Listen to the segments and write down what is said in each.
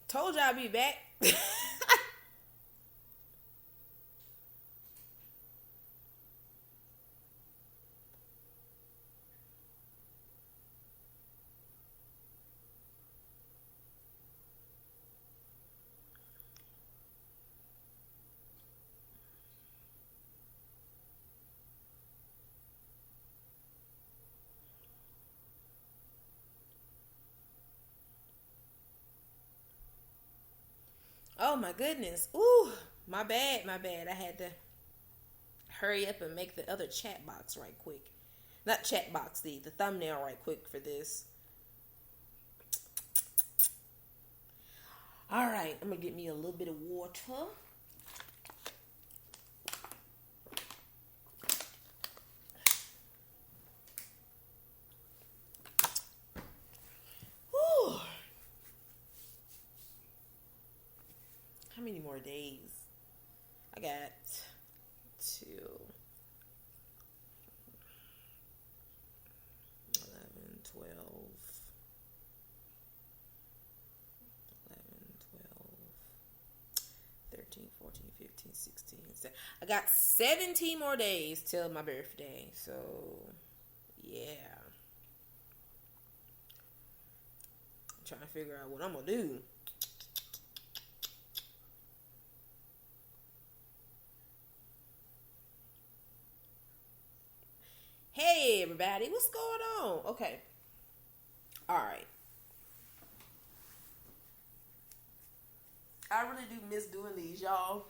Told y'all I'd be back. Oh my goodness. Ooh, my bad, my bad. I had to hurry up and make the other chat box right quick. Not chat box, the thumbnail right quick for this. All right, I'm gonna get me a little bit of water. Whew. How many more days? I got two, 11, 12, 11, 12, 13, 14, 15, 16. I got 17 more days till my birthday. So, yeah. I'm trying to figure out what I'm going to do. Hey, everybody. What's going on? Okay. All right. I really do miss doing these, y'all.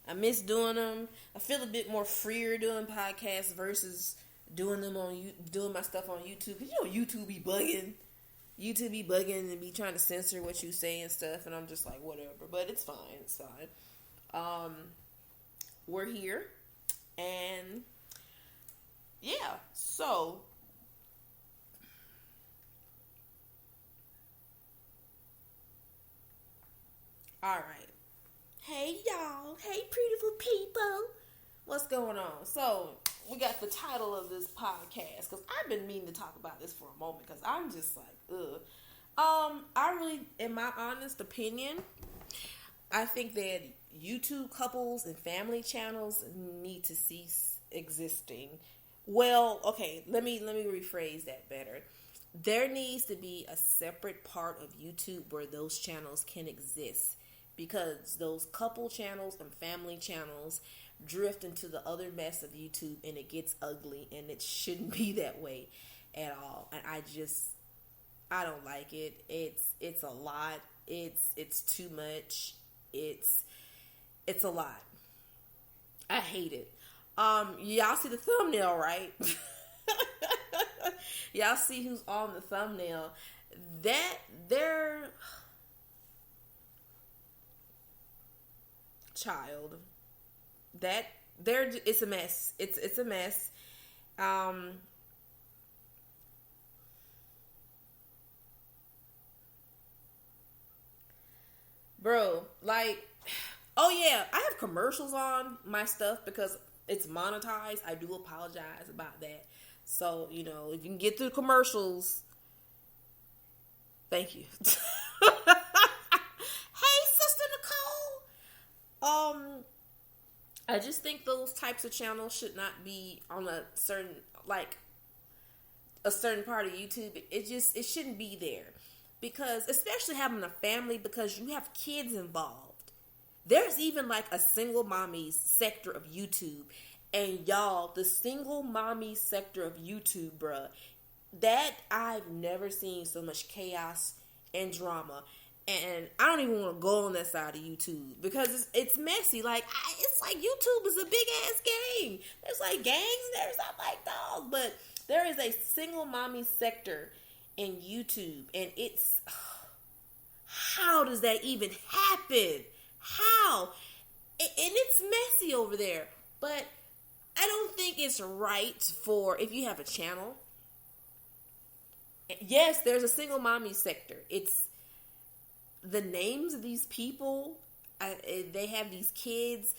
I miss doing them. I feel a bit more freer doing podcasts versus doing them on doing my stuff on YouTube. Cause you know YouTube be bugging. YouTube be bugging and be trying to censor what you say and stuff, and I'm just like whatever. But it's fine. It's fine. We're here, and yeah. So all right. Hey y'all. Hey beautiful people. What's going on? So we got the title of this podcast because I've been meaning to talk about this for a moment because I'm just like, ugh. I really, in my honest opinion, I think that YouTube couples and family channels need to cease existing. Well, okay, let me rephrase that better. There needs to be a separate part of YouTube where those channels can exist because those couple channels and family channels drift into the other mess of YouTube and it gets ugly and it shouldn't be that way at all. And I don't like it. It's a lot. It's too much. It's a lot. I hate it. Y'all see the thumbnail, right? Y'all see who's on the thumbnail. That they're child. That they're it's a mess. It's a mess. Um bro, like oh yeah, I have commercials on my stuff because it's monetized. I do apologize about that. So, you know, if you can get through the commercials, thank you. Hey, Sister Nicole. I just think those types of channels should not be on a certain like a certain part of YouTube. It shouldn't be there because especially having a family because you have kids involved. There's even like a single mommies sector of YouTube. And y'all, the single mommy sector of YouTube, bruh, that I've never seen so much chaos and drama. And I don't even want to go on that side of YouTube because it's messy. Like, it's like YouTube is a big ass gang. There's like gangs and there's not like dogs. But there is a single mommy sector in YouTube. And it's, how does that even happen? How? And it's messy over there. But I don't think it's right for if you have a channel. Yes, there's a single mommy sector. It's the names of these people. They have these kids,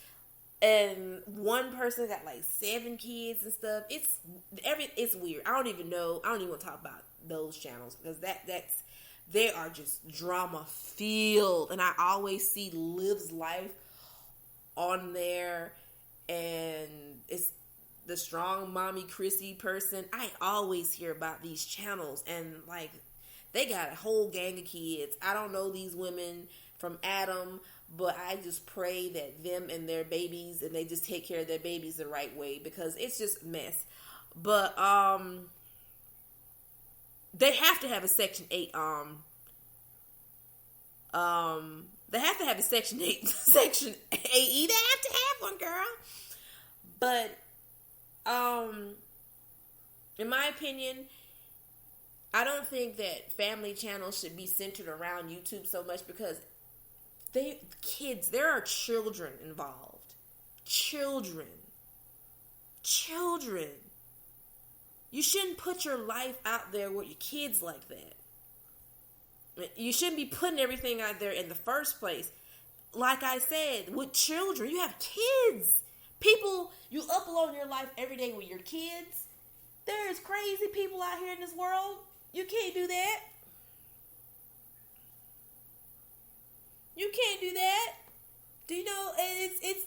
and one person got like 7 kids and stuff. It's weird. I don't even know. I don't even want to talk about those channels because that's They are just drama filled, and I always see Liv's life on there, and it's the strong mommy Chrissy person. I always hear about these channels, and like they got a whole gang of kids. I don't know these women from Adam, but I just pray that them and their babies, and they just take care of their babies the right way, because it's just a mess. But they have to have a Section 8 they have to have a Section 8 Section AE. They have to have one, girl. But in my opinion, I don't think that family channels should be centered around YouTube so much, because there are children involved. Children. You shouldn't put your life out there with your kids like that. You shouldn't be putting everything out there in the first place. Like I said, with children, you have kids. People, you upload your life every day with your kids. There's crazy people out here in this world. You can't do that. You can't do that. Do you know, it's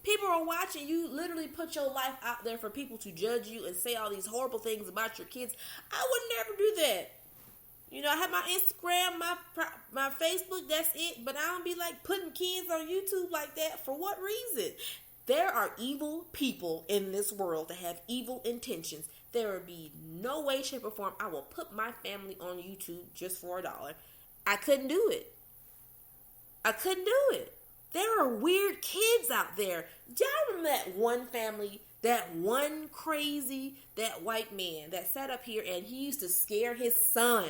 people are watching you literally put your life out there for people to judge you and say all these horrible things about your kids. I would never do that. You know, I have my Instagram, my Facebook, that's it. But I don't be like putting kids on YouTube like that. For what reason? There are evil people in this world that have evil intentions. There will be no way, shape, or form I will put my family on YouTube just for $1. I couldn't do it. There are weird kids out there. Y'all remember that one family, that one crazy, that white man that sat up here and he used to scare his son.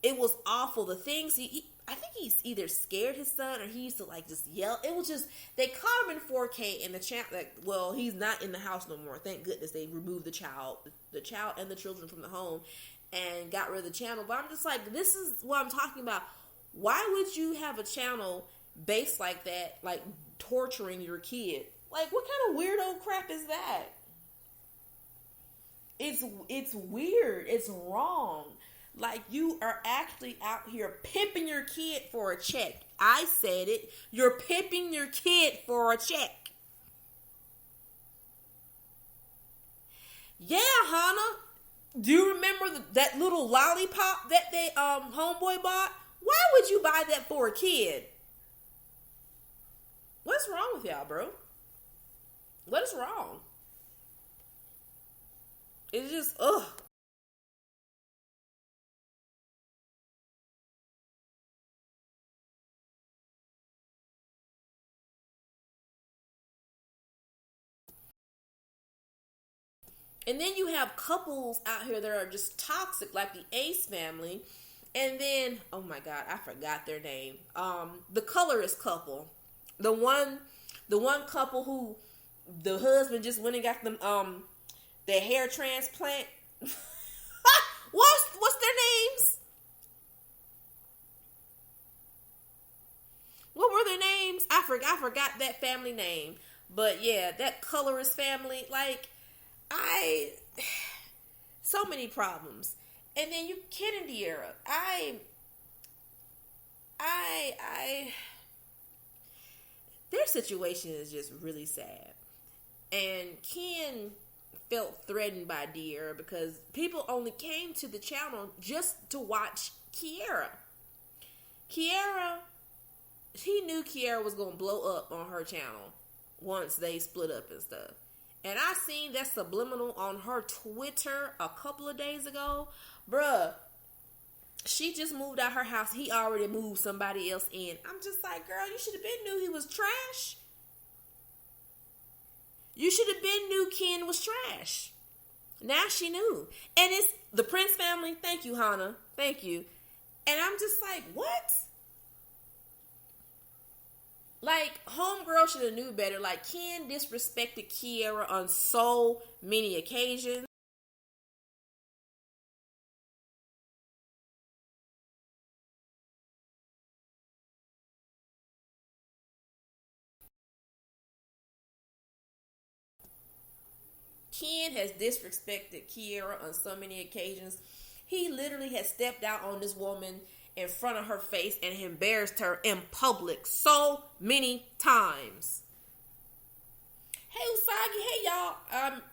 It was awful. The things I think he's either scared his son or he used to like just yell. It was just, they caught him in 4K and the child, well, he's not in the house no more. Thank goodness they removed the child and the children from the home and got rid of the channel. But I'm just like, this is what I'm talking about. Why would you have a channel based like that, like torturing your kid? Like, what kind of weirdo crap is that? It's weird. It's wrong. Like, you are actually out here pimping your kid for a check. I said it. You're pimping your kid for a check. Yeah, Hannah. Do you remember that little lollipop that they homeboy bought? Why would you buy that for a kid? What's wrong with y'all, bro? What is wrong? It's just, ugh. And then you have couples out here that are just toxic, like the Ace family. And then, oh my God, I forgot their name. The colorist couple. The one couple who the husband just went and got them their hair transplant. What's their names? What were their names? I forgot that family name. But yeah, that colorist family, like, so many problems. And then you Ken and De'Ara. Their situation is just really sad. And Ken felt threatened by De'Ara because people only came to the channel just to watch Kiara. He knew Kiara was going to blow up on her channel once they split up and stuff. And I seen that subliminal on her Twitter a couple of days ago. Bruh, she just moved out her house. He already moved somebody else in. I'm just like, girl, you should have been knew he was trash. You should have been knew Ken was trash. Now she knew. And it's the Prince family. Thank you, Hannah. Thank you. And I'm just like, what? Like, homegirl should have knew better. Like, Ken disrespected Kiara on so many occasions. Ken has disrespected Kiara on so many occasions. He literally has stepped out on this woman in front of her face and embarrassed her in public so many times. Hey Usagi, hey y'all,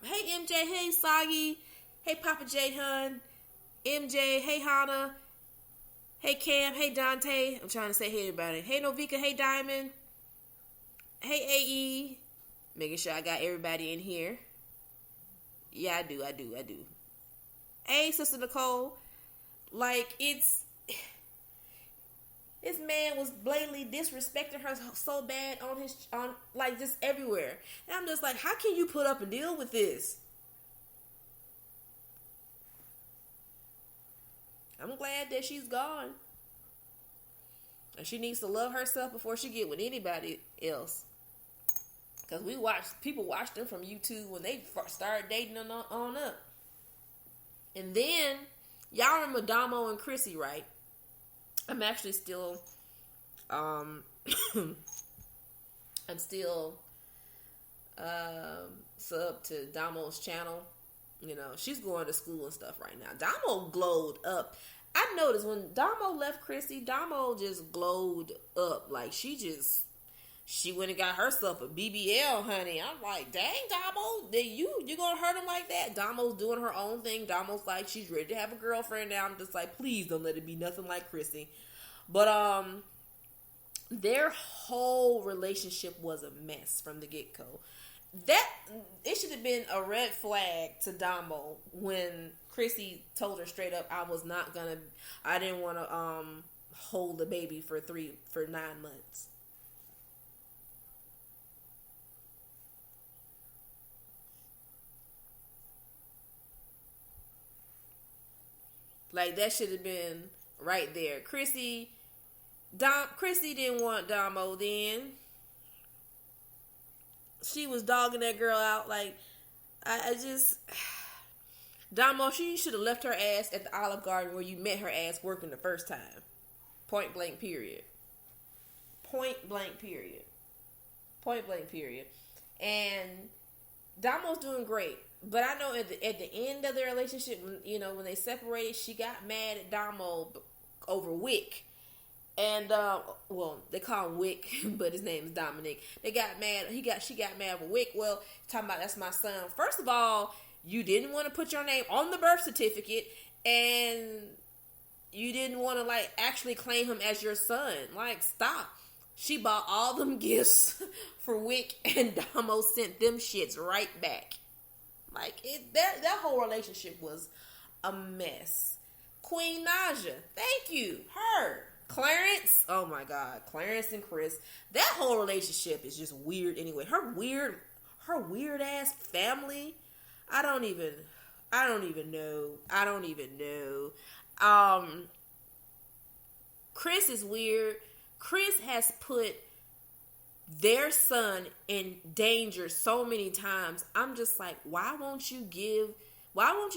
hey MJ, hey Usagi, hey Papa J Hun, MJ, hey Hana, hey Cam, hey Dante. I'm trying to say hey everybody. Hey Novika, hey Diamond, hey AE. Making sure I got everybody in here. Yeah, I do. Hey, Sister Nicole. Like, this man was blatantly disrespecting her so bad on like just everywhere. And I'm just like, how can you put up and deal with this? I'm glad that she's gone. And she needs to love herself before she get with anybody else. Because people watched them from YouTube when they started dating on up. And then, y'all remember Damo and Chrissy, right? I'm actually still, I'm still, sub to Damo's channel. You know, she's going to school and stuff right now. Damo glowed up. I noticed when Damo left Chrissy, Damo just glowed up. Like, she went and got herself a BBL, honey. I'm like, dang, Damo, you gonna hurt him like that? Damo's doing her own thing. Damo's like, she's ready to have a girlfriend now. I'm just like, please don't let it be nothing like Chrissy. But, their whole relationship was a mess from the get-go. It should have been a red flag to Damo when Chrissy told her straight up, I didn't want to, hold the baby for 9 months. Like, that should have been right there. Chrissy didn't want Damo then. She was dogging that girl out. Like, Damo, she should have left her ass at the Olive Garden where you met her ass working the first time. Point blank period. And Damo's doing great. But I know at the end of their relationship, when they separated, she got mad at Damo over Wick. And, they call him Wick, but his name is Dominic. She got mad with Wick. Well, talking about that's my son. First of all, you didn't want to put your name on the birth certificate, and you didn't want to, actually claim him as your son. Like, stop. She bought all them gifts for Wick, and Damo sent them shits right back. Like, that whole relationship was a mess. Queen Naja, thank you. Her. Clarence, oh my God, Clarence and Chris. That whole relationship is just weird anyway. Her weird ass family. I don't even know. Chris is weird. Chris has put their son in danger so many times. I'm just like, why won't you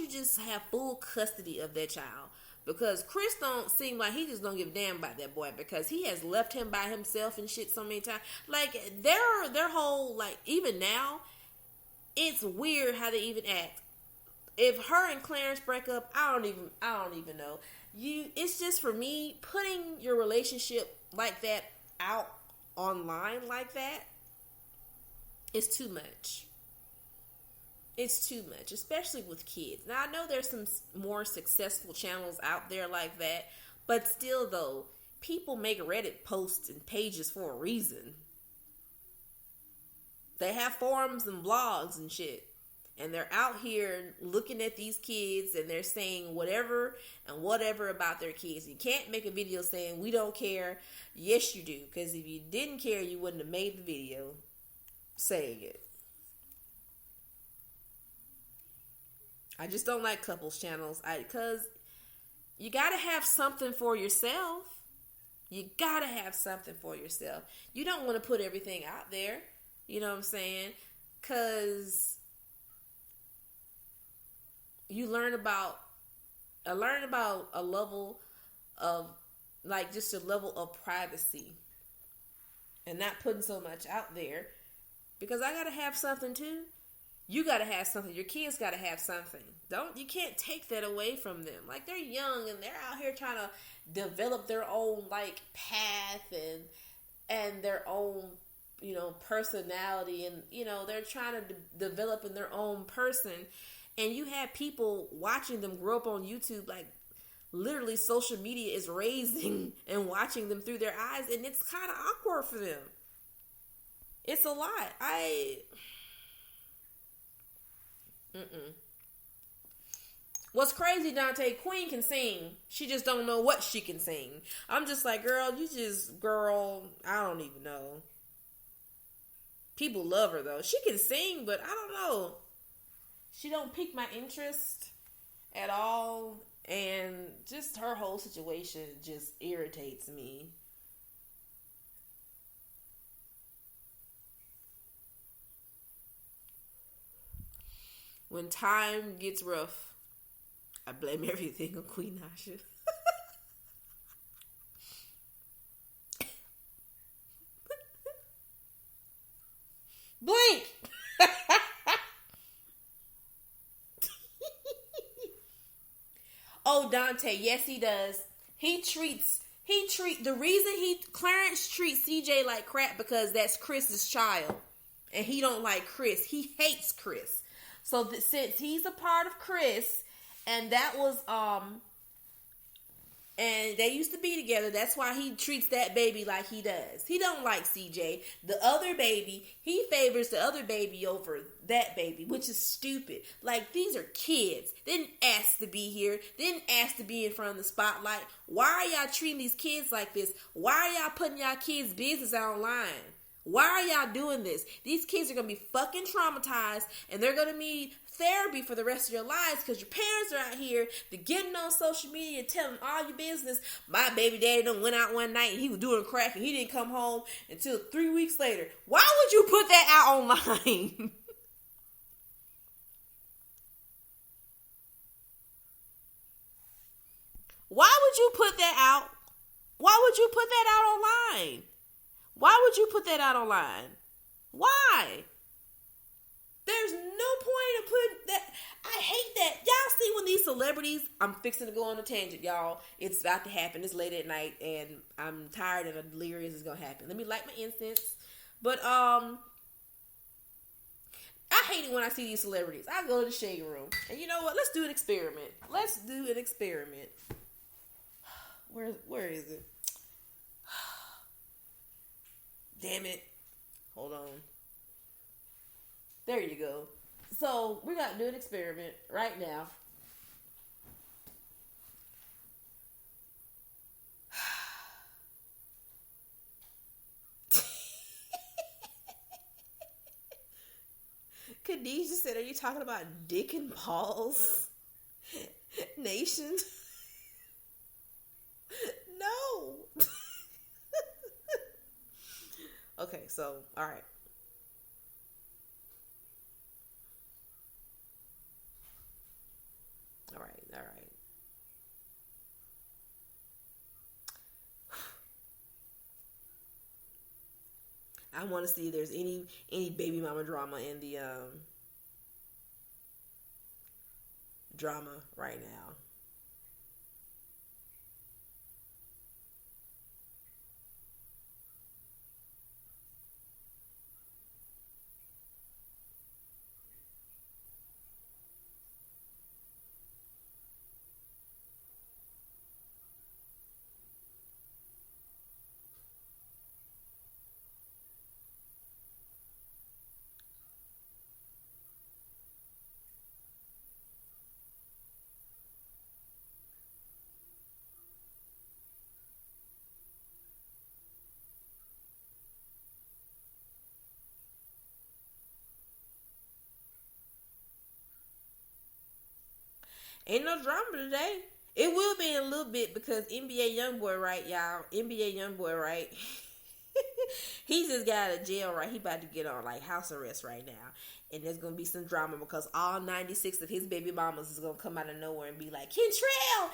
just have full custody of that child? Because Chris don't seem like he just don't give a damn about that boy, because he has left him by himself and shit so many times. Like, their whole, even now, it's weird how they even act. If her and Clarence break up, I don't even know. It's just, for me, putting your relationship like that out online like that is too much. It's too much, especially with kids. Now, I know there's some more successful channels out there like that, but still, though, people make Reddit posts and pages for a reason. They have forums and blogs and shit, and they're out here looking at these kids, and they're saying whatever and whatever about their kids. You can't make a video saying, we don't care. Yes, you do, because if you didn't care, you wouldn't have made the video saying it. I just don't like couples channels, because you gotta have something for yourself. You gotta have something for yourself. You don't want to put everything out there. You know what I'm saying? Because I learn about a level of, just a level of privacy, and not putting so much out there, because I gotta have something too. You gotta have something. Your kids gotta have something. You can't take that away from them. Like, they're young and they're out here trying to develop their own like path and their own, personality, and they're trying to develop in their own person. And you have people watching them grow up on YouTube, like literally social media is raising and watching them through their eyes, and it's kind of awkward for them. It's a lot. What's crazy, Dante, Queen can sing. She just don't know what she can sing. I'm just like, girl, I don't even know. People love her though. She can sing, but I don't know. She don't pique my interest at all. And just her whole situation just irritates me. When time gets rough, I blame everything on Queen Nasha. Blink! Oh, Dante, yes he does. The reason Clarence treats CJ like crap because that's Chris's child. And he don't like Chris. He hates Chris. So since he's a part of Chris, and that was, and they used to be together, that's why he treats that baby like he does. He don't like CJ. The other baby, he favors the other baby over that baby, which is stupid. Like, these are kids. They didn't ask to be here. They didn't ask to be in front of the spotlight. Why are y'all treating these kids like this? Why are y'all putting y'all kids' business online? Why are y'all doing this? These kids are going to be fucking traumatized, and they're going to need therapy for the rest of your lives because your parents are out here to getting on social media and telling all your business. My baby daddy done went out one night and he was doing crack and he didn't come home until 3 weeks later. Why would you put that out online? Why would you put that out? Why would you put that out online? Why would you put that out online? Why? There's no point in putting that. I hate that. Y'all see when these celebrities, I'm fixing to go on a tangent, y'all. It's about to happen. It's late at night and I'm tired and a delirious is going to happen. Let me light my incense. But, I hate it when I see these celebrities. I go to the shade room. And you know what? Let's do an experiment. Where is it? Damn it. Hold on. There you go. So, we got to do an experiment right now. Khadijah said, are you talking about Dick and Paul's Nation? No. Okay, so, all right. All right. I want to see if there's any baby mama drama in the drama right now. Ain't no drama today. It will be in a little bit because NBA Youngboy, right, y'all? NBA Youngboy, right? He just got out of jail, right? He about to get on like house arrest right now. And there's gonna be some drama because all 96 of his baby mamas is gonna come out of nowhere and be like, Kentrell!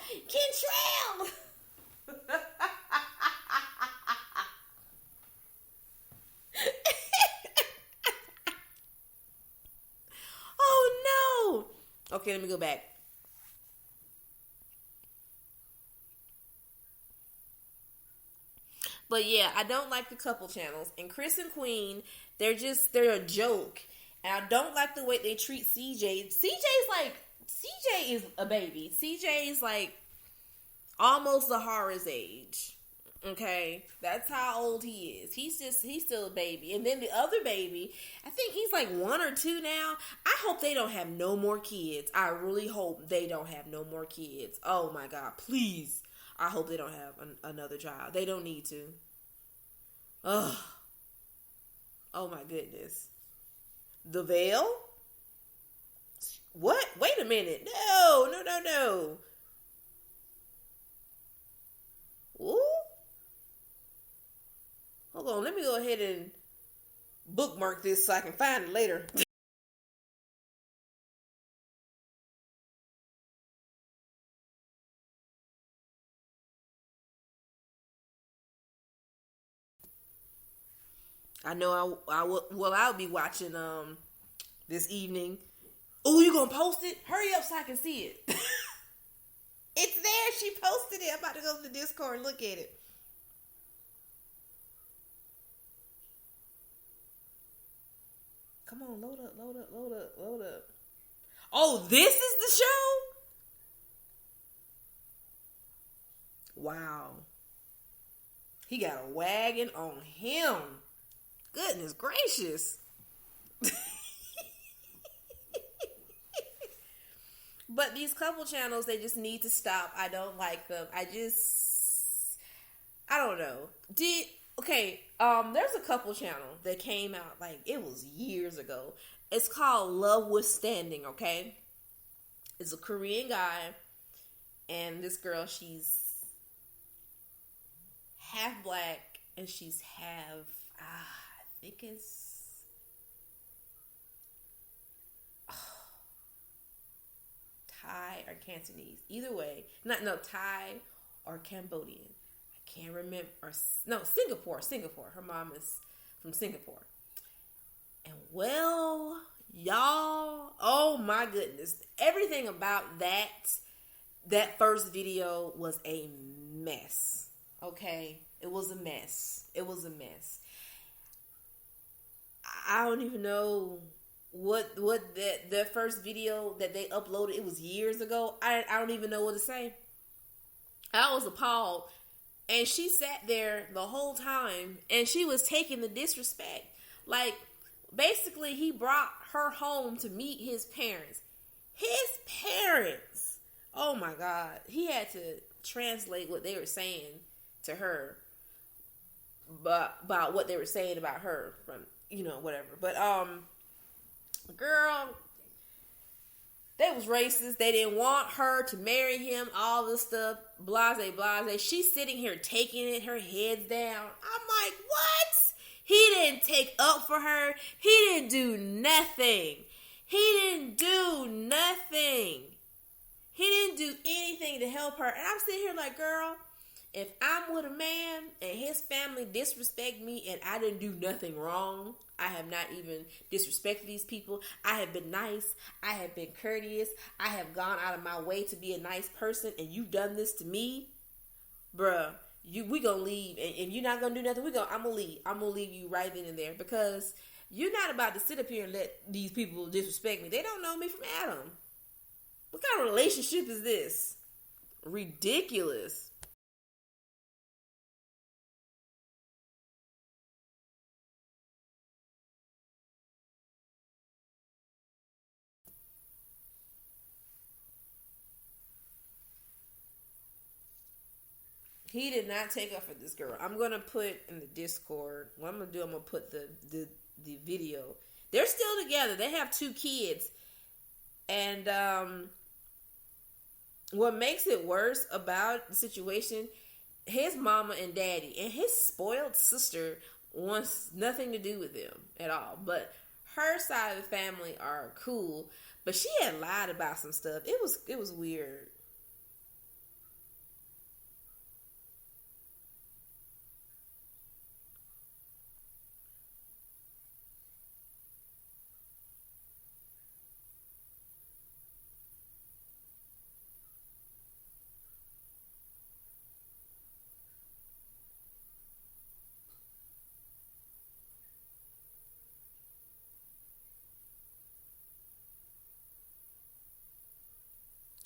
Okay, let me go back. But yeah, I don't like the couple channels. And Chris and Queen, they're a joke. And I don't like the way they treat CJ. CJ is a baby. CJ is like almost Zahara's age. Okay, that's how old he is. He's still a baby. And then the other baby, I think he's like 1 or 2 now. I hope they don't have no more kids. I really hope they don't have no more kids. Oh my God, please. I hope they don't have another child. They don't need to. Ugh. Oh my goodness. The veil? What? Wait a minute. No, no, no, no. Ooh. Hold on. Let me go ahead and bookmark this so I can find it later. I know I'll be watching this evening. Oh, you gonna post it? Hurry up so I can see it. It's there. She posted it. I'm about to go to the Discord and look at it. Come on, load up, load up, load up, load up. Oh, this is the show? Wow. He got a wagon on him. Goodness gracious. But these couple channels, they just need to stop. I don't like them. I don't know. There's a couple channel that came out, like, it was years ago. It's called Love Withstanding, okay? It's a Korean guy, and this girl, she's half black, and she's half, I think it's, Thai or Cantonese. Either way, Thai or Cambodian. I can't remember. Or no, Singapore. Singapore. Her mom is from Singapore. And well, y'all, oh my goodness, everything about that first video was a mess. Okay, it was a mess. It was a mess. I don't even know what that first video that they uploaded, it was years ago. I don't even know what to say. I was appalled. And she sat there the whole time and she was taking the disrespect. Like, basically he brought her home to meet his parents. His parents. Oh my God. He had to translate what they were saying to her, but about what they were saying about her from, whatever. But girl, they was racist. They didn't want her to marry him. All this stuff, blase, blase. She's sitting here taking it, her head's down. I'm like, what? He didn't take up for her. He didn't do nothing. He didn't do nothing. He didn't do anything to help her. And I'm sitting here like, girl, if I'm with a man and his family disrespect me and I didn't do nothing wrong, I have not even disrespected these people. I have been nice. I have been courteous. I have gone out of my way to be a nice person, and you've done this to me, bruh. We gonna leave, and you're not gonna do nothing. I'm gonna leave. I'm gonna leave you right then and there, because you're not about to sit up here and let these people disrespect me. They don't know me from Adam. What kind of relationship is this? Ridiculous. He did not take up for this girl. I'm gonna put in the Discord. What I'm gonna put the video. They're still together. They have 2 kids, and what makes it worse about the situation, his mama and daddy and his spoiled sister wants nothing to do with them at all. But her side of the family are cool. But she had lied about some stuff. It was weird.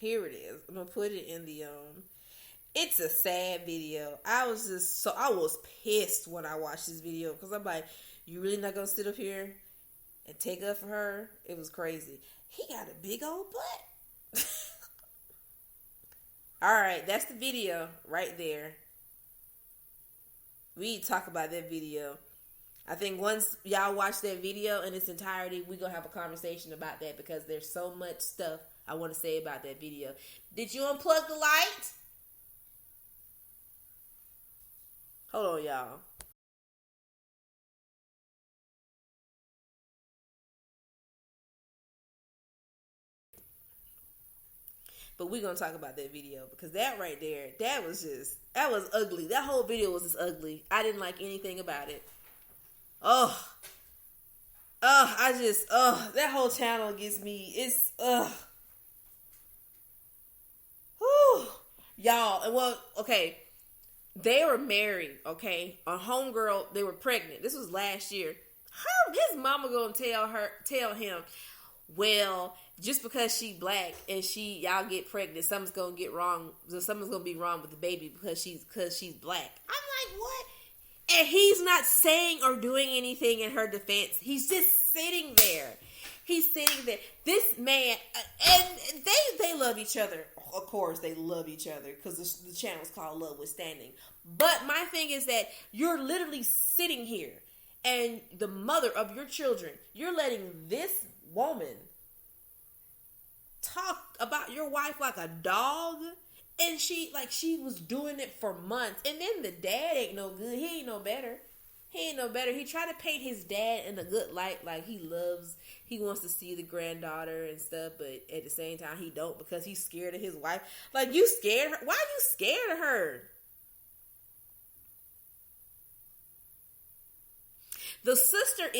Here it is. I'm gonna put it in the it's a sad video. I was pissed when I watched this video because I'm like, you really not gonna sit up here and take up for her? It was crazy. He got a big old butt. Alright, that's the video right there. We need to talk about that video. I think once y'all watch that video in its entirety, we're going to have a conversation about that because there's so much stuff I want to say about that video. Did you unplug the light? Hold on, y'all. But we're going to talk about that video because that right there, that was ugly. That whole video was just ugly. I didn't like anything about it. That whole channel gets me, whew. Y'all, well, okay, they were married, okay, a homegirl, they were pregnant, this was last year, his mama gonna tell him, well, just because she black and y'all get pregnant, something's gonna be wrong with the baby because she's black. I'm like, what? And he's not saying or doing anything in her defense. He's just sitting there. This man, and they love each other. Of course, they love each other because the channel is called Love Withstanding. But my thing is that you're literally sitting here, and the mother of your children, you're letting this woman talk about your wife like a dog. And she was doing it for months. And then the dad ain't no good. He ain't no better. He tried to paint his dad in a good light. Like he wants to see the granddaughter and stuff. But at the same time, he don't because he's scared of his wife. Like, you scared her? Why are you scared of her? The sister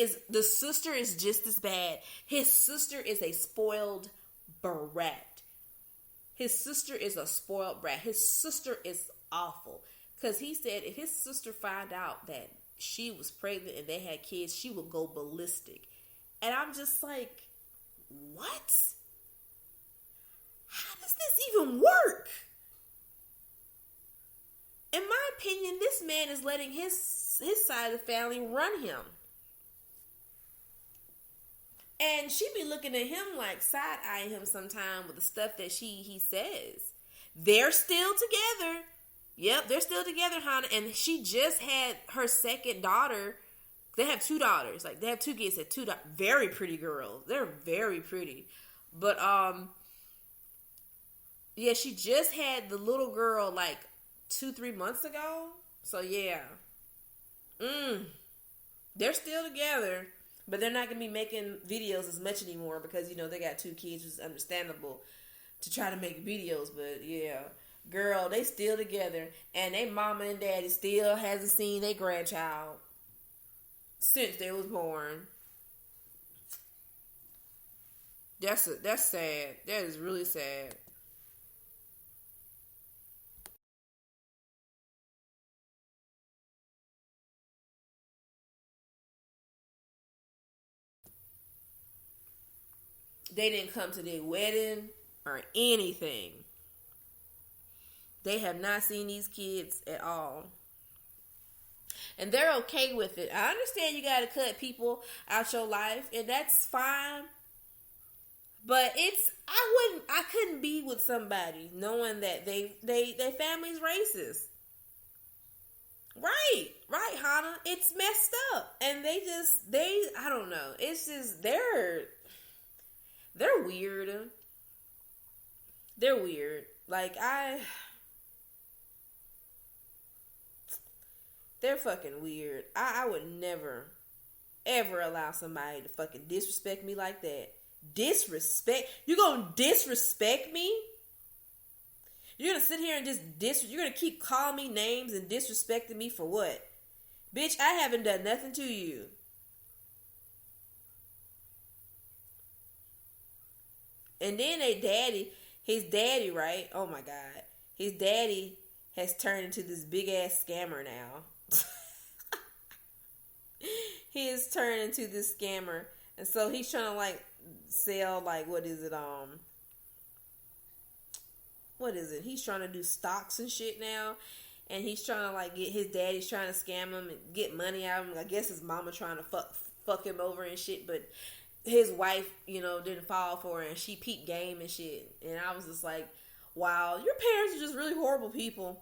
is just as bad. His sister is a spoiled brat. His sister is a spoiled brat. His sister is awful. Because he said if his sister find out that she was pregnant and they had kids, she would go ballistic. And I'm just like, what? How does this even work? In my opinion, this man is letting his side of the family run him. And she be looking at him like side-eyeing him sometime with the stuff that he says. They're still together. Yep, they're still together, Hannah. And she just had her second daughter. They have two daughters. Like, they have two kids. Very pretty girls. They're very pretty. But, yeah, she just had the little girl like 2-3 months ago. So, yeah. They're still together. But they're not going to be making videos as much anymore because, you know, they got 2 kids, which is understandable to try to make videos. But, yeah, girl, they still together. And they mama and daddy still hasn't seen their grandchild since they was born. That's sad. That is really sad. They didn't come to their wedding or anything. They have not seen these kids at all. And they're okay with it. I understand you got to cut people out your life, and that's fine. But I couldn't be with somebody knowing that their family's racist. Right, Hannah. It's messed up. And I don't know. It's just, they're weird. They're weird. Like, they're fucking weird. I would never, ever allow somebody to fucking disrespect me like that. Disrespect? You gonna disrespect me? You're gonna sit here and you're gonna keep calling me names and disrespecting me for what? Bitch, I haven't done nothing to you. And then his daddy, right? Oh my God. His daddy has turned into this big ass scammer now. He has turned into this scammer. And so he's trying to like sell, like, what is it? what is it? He's trying to do stocks and shit now. And he's trying to like get his daddy's trying to scam him and get money out of him. I guess his mama trying to fuck him over and shit, but his wife, didn't fall for it and she peeped game and shit. And I was just like, wow, your parents are just really horrible people.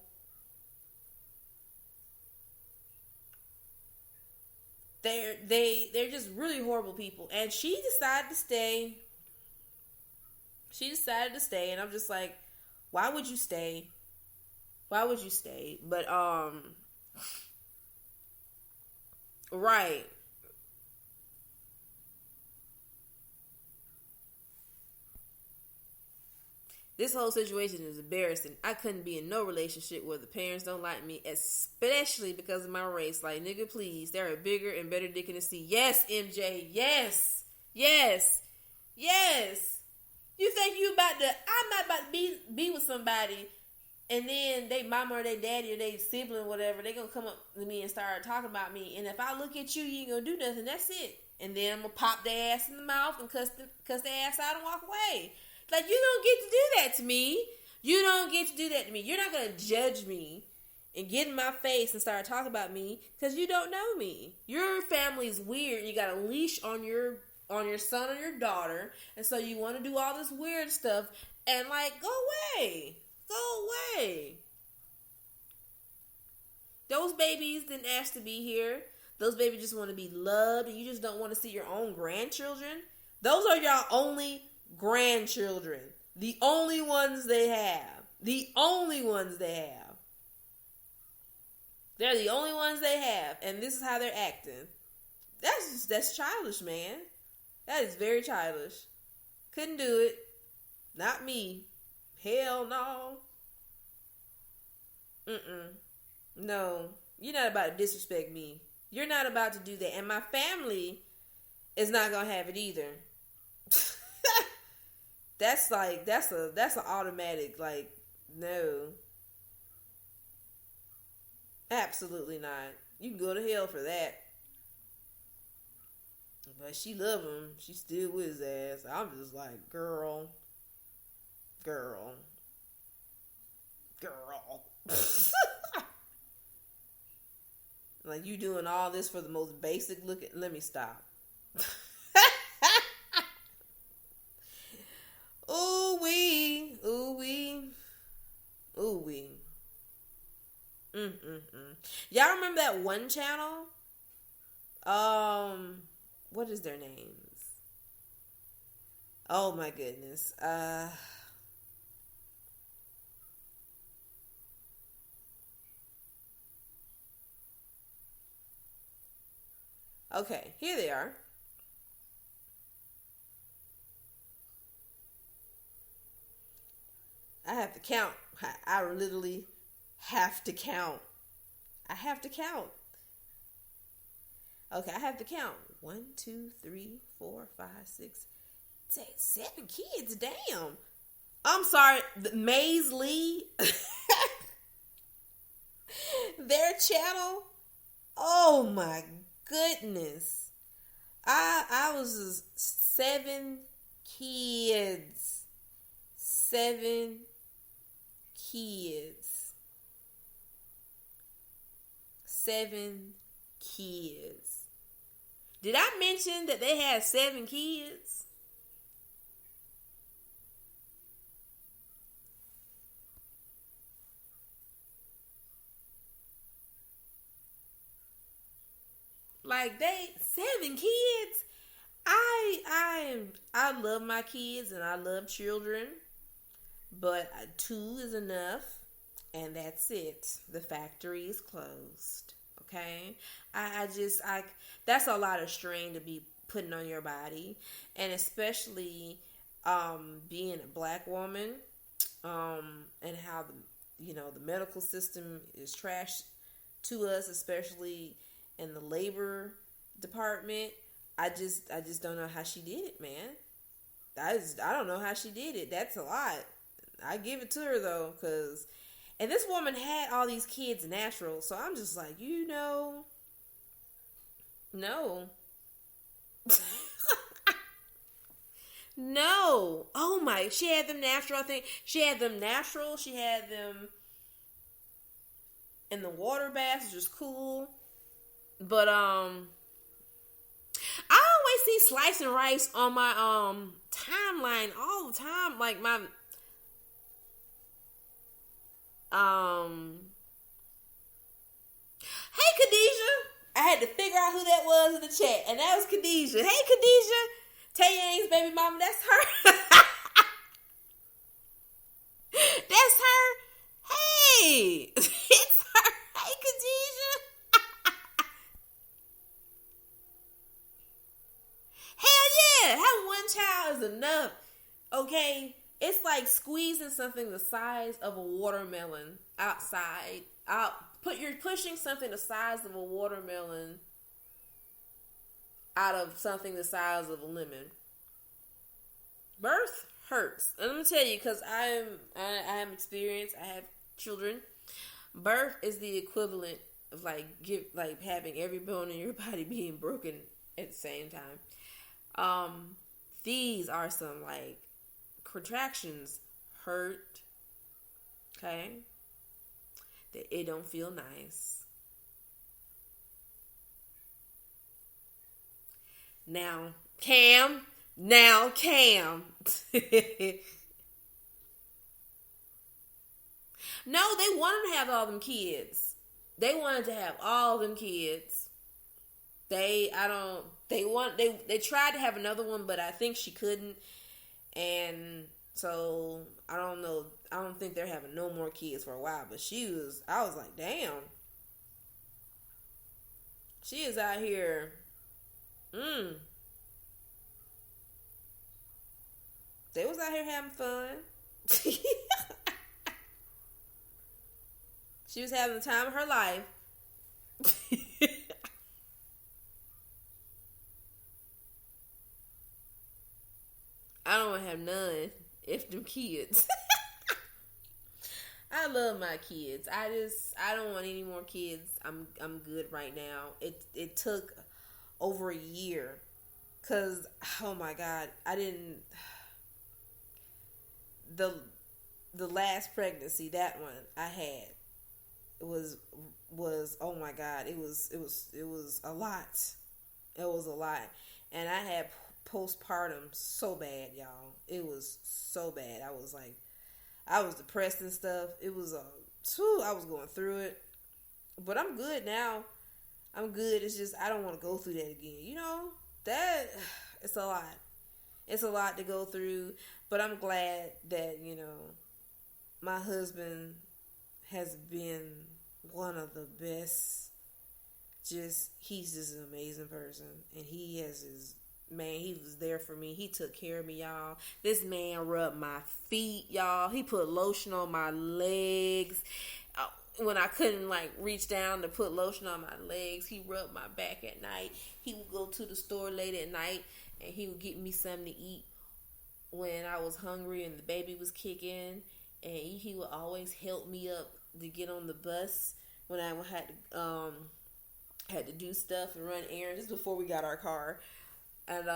They're just really horrible people. And she decided to stay. And I'm just like, why would you stay? Why would you stay? But right. This whole situation is embarrassing. I couldn't be in no relationship where the parents don't like me, especially because of my race. Like, nigga, please. There are bigger and better dick in the sea. Yes, MJ. Yes. Yes. Yes. You think I'm not about to be with somebody, and then they mama or they daddy or they sibling or whatever, they gonna come up to me and start talking about me. And if I look at you, you ain't gonna do nothing. That's it. And then I'm gonna pop their ass in the mouth and cuss their ass out and walk away. Like, you don't get to do that to me. You don't get to do that to me. You're not going to judge me and get in my face and start talking about me because you don't know me. Your family's weird. You got a leash on your son or your daughter, and so you want to do all this weird stuff and, like, go away. Go away. Those babies didn't ask to be here. Those babies just want to be loved, and you just don't want to see your own grandchildren. Those are your only grandchildren. The only ones they have. The only ones they have. They're the only ones they have. And this is how they're acting. That's childish, man. That is very childish. Couldn't do it. Not me. Hell no. No. You're not about to disrespect me. You're not about to do that. And my family is not going to have it either. That's an automatic, like, no. Absolutely not. You can go to hell for that. But she love him. She still with his ass. I'm just like, girl. Like, you doing all this for the most basic look at, let me stop. Ooh wee. Y'all remember that one channel? What is their names? Oh my goodness. Okay, here they are. I have to count. I literally have to count. I have to count. Okay, I have to count. 1, 2, 3, 4, 5, 6, 7 kids. Damn. I'm sorry. Maze Lee. Their channel. Oh my goodness. I was 7 kids. 7 kids. 7 kids. Did I mention that they had 7 kids? Like, 7 kids. I love my kids and I love children, but 2 is enough, and that's it. The factory is closed. Okay, I that's a lot of strain to be putting on your body, and especially being a black woman, and how the medical system is trash to us, especially in the labor department. I just don't know how she did it, man. I don't know how she did it. That's a lot. I give it to her though, and this woman had all these kids natural, so I'm just like, no. No. Oh my, she had them natural, I think. She had them natural. She had them in the water baths, which is cool. But I always see slicing rice on my timeline all the time. Like my hey Khadijah. I had to figure out who that was in the chat, and that was Khadijah. Hey Khadijah, Tay Yang's baby mama, that's her. That's her. Hey, it's her. Hey Khadijah. Hell yeah, having one child is enough. Okay, it's like squeezing something the size of a watermelon outside. You're pushing something the size of a watermelon out of something the size of a lemon. Birth hurts. And let me tell you, because I have experience. I have children. Birth is the equivalent of like having every bone in your body being broken at the same time. These are some like contractions hurt. Okay. That it don't feel nice. Now, Cam. No, they wanted to have all them kids. They wanted to have all them kids. They tried to have another one, but I think she couldn't. And so I don't know. I don't think they're having no more kids for a while. But I was like, damn. She is out here. They was out here having fun. She was having the time of her life. I don't want to have none if them kids. I love my kids. I don't want any more kids. I'm good right now. It took over a year, cause oh my God, I didn't. The last pregnancy, that one I had, was oh my God, it was a lot. It was a lot, and I had postpartum so bad, y'all. It was so bad. I was depressed and stuff. It was I was going through it, but I'm good now. I'm good. It's just I don't want to go through that again. You know that it's a lot. It's a lot to go through, but I'm glad that my husband has been one of the best. He's just an amazing person, and he has his. Man, he was there for me. He took care of me, y'all. This man rubbed my feet, y'all. He put lotion on my legs. When I couldn't, reach down to put lotion on my legs, he rubbed my back at night. He would go to the store late at night, and he would get me something to eat when I was hungry and the baby was kicking. And he would always help me up to get on the bus when I had to do stuff and run errands. This is before we got our car. And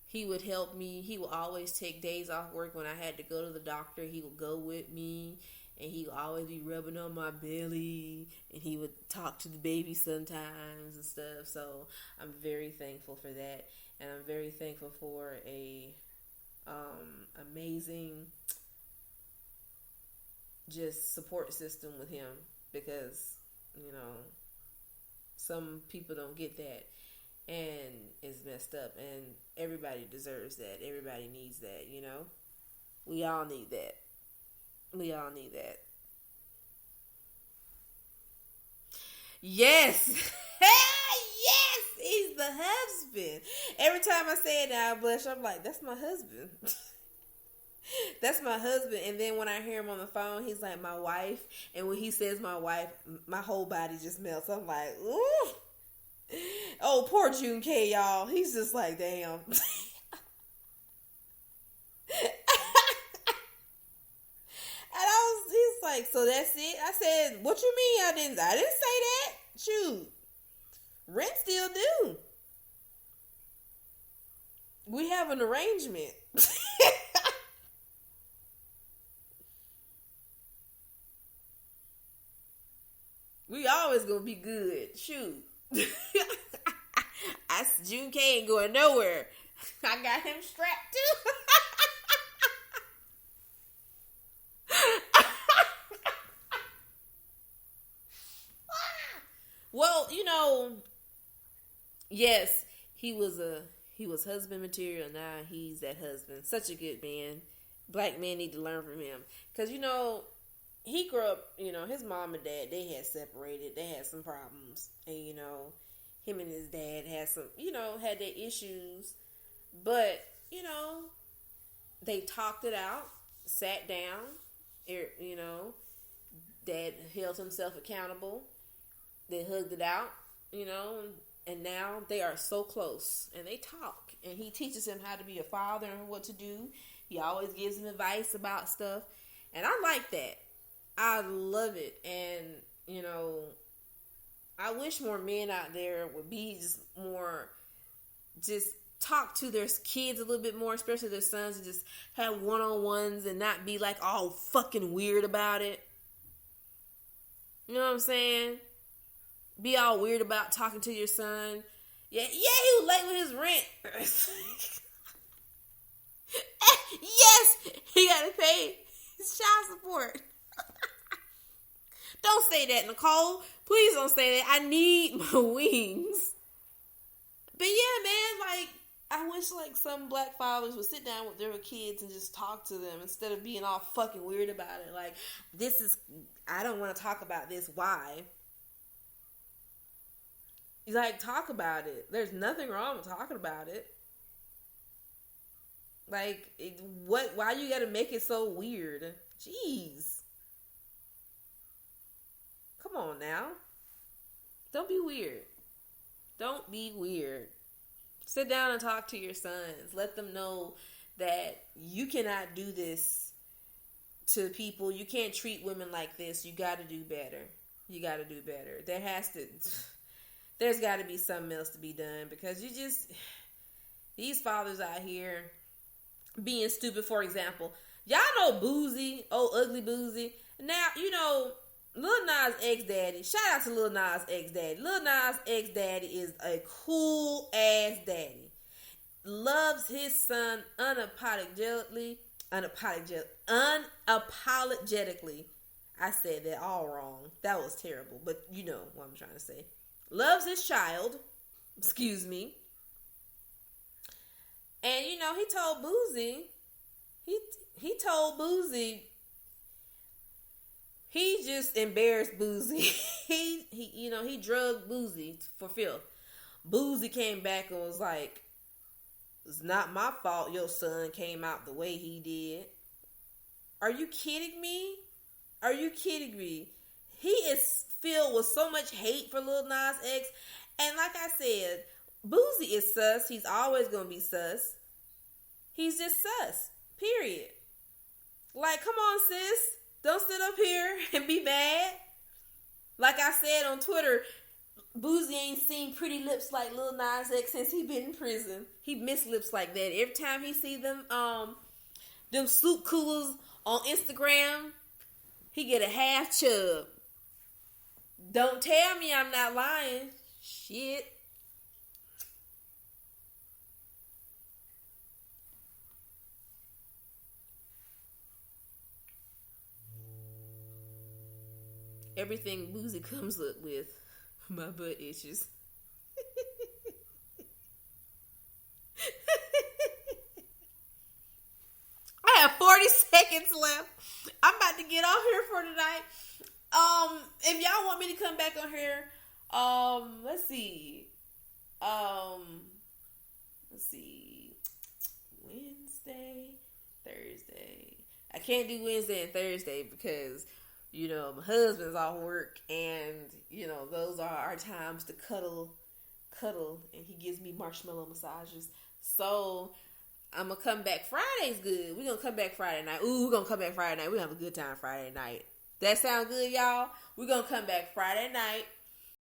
he would help me. He would always take days off work when I had to go to the doctor. He would go with me, and he would always be rubbing on my belly, and he would talk to the baby sometimes and stuff. So I'm very thankful for that, and I'm very thankful for a amazing just support system with him, because some people don't get that. And it's messed up, and everybody deserves that. Everybody needs that, We all need that. We all need that. Yes! Yes! He's the husband. Every time I say it now, I blush. I'm like, that's my husband. That's my husband. And then when I hear him on the phone, he's like, my wife. And when he says my wife, my whole body just melts. I'm like, ooh. Oh, poor June K, y'all. He's just like, damn. And he's like, so that's it? I said, what you mean I didn't say that? Shoot. Rent still due. We have an arrangement. We always gonna be good. Shoot. June K ain't going nowhere. I got him strapped too. Well, yes, he was husband material. Now he's that husband. Such a good man. Black men need to learn from him because he grew up. His mom and dad, they had separated. They had some problems, and him and his dad had some had their issues, but they talked it out, sat down. Dad held himself accountable. They hugged it out, and now they are so close, and they talk, and he teaches him how to be a father and what to do. He always gives him advice about stuff, and I like that. I love it, and I wish more men out there would be just talk to their kids a little bit more, especially their sons, and just have one-on-ones and not be like all fucking weird about it. You know what I'm saying? Be all weird about talking to your son. Yeah, he was late with his rent. Yes, he got to pay his child support. Don't say that, Nicole. Please don't say that. I need my wings. But yeah, man, I wish some black fathers would sit down with their kids and just talk to them instead of being all fucking weird about it. I don't want to talk about this. Why? Talk about it. There's nothing wrong with talking about it. Why you gotta make it so weird? Jeez. Come on now. Don't be weird. Don't be weird. Sit down and talk to your sons. Let them know that you cannot do this to people. You can't treat women like this. You gotta do better. You gotta do better. There's gotta be something else to be done because these fathers out here being stupid. For example, y'all know Boosie, ugly Boosie. Now, Lil Nas X Daddy. Shout out to Lil Nas X Daddy. Lil Nas X Daddy is a cool ass daddy. Loves his son unapologetically. I said that all wrong. That was terrible, but you know what I'm trying to say. Loves his child. Excuse me. And he told Boosie. He told Boosie. He just embarrassed Boosie. he drugged Boosie for filth. Boosie came back and was like, "It's not my fault your son came out the way he did." Are you kidding me? Are you kidding me? He is filled with so much hate for Lil Nas X. And like I said, Boosie is sus. He's always going to be sus. He's just sus. Period. Come on, sis. Don't sit up here and be bad. Like I said on Twitter, Boosie ain't seen pretty lips like Lil Nas X since he been in prison. He missed lips like that. Every time he see them soup coolers on Instagram, he get a half chub. Don't tell me I'm not lying. Shit. Everything Boosie comes up with, my butt itches. I have 40 seconds left. I'm about to get off here for tonight. If y'all want me to come back on here, let's see. Wednesday, Thursday. I can't do Wednesday and Thursday because my husband's off work, and those are our times to cuddle, and he gives me marshmallow massages. So I'm gonna come back. Friday's good. We're gonna come back Friday night. We're gonna have a good time Friday night. That sound good, y'all? We're gonna come back Friday night.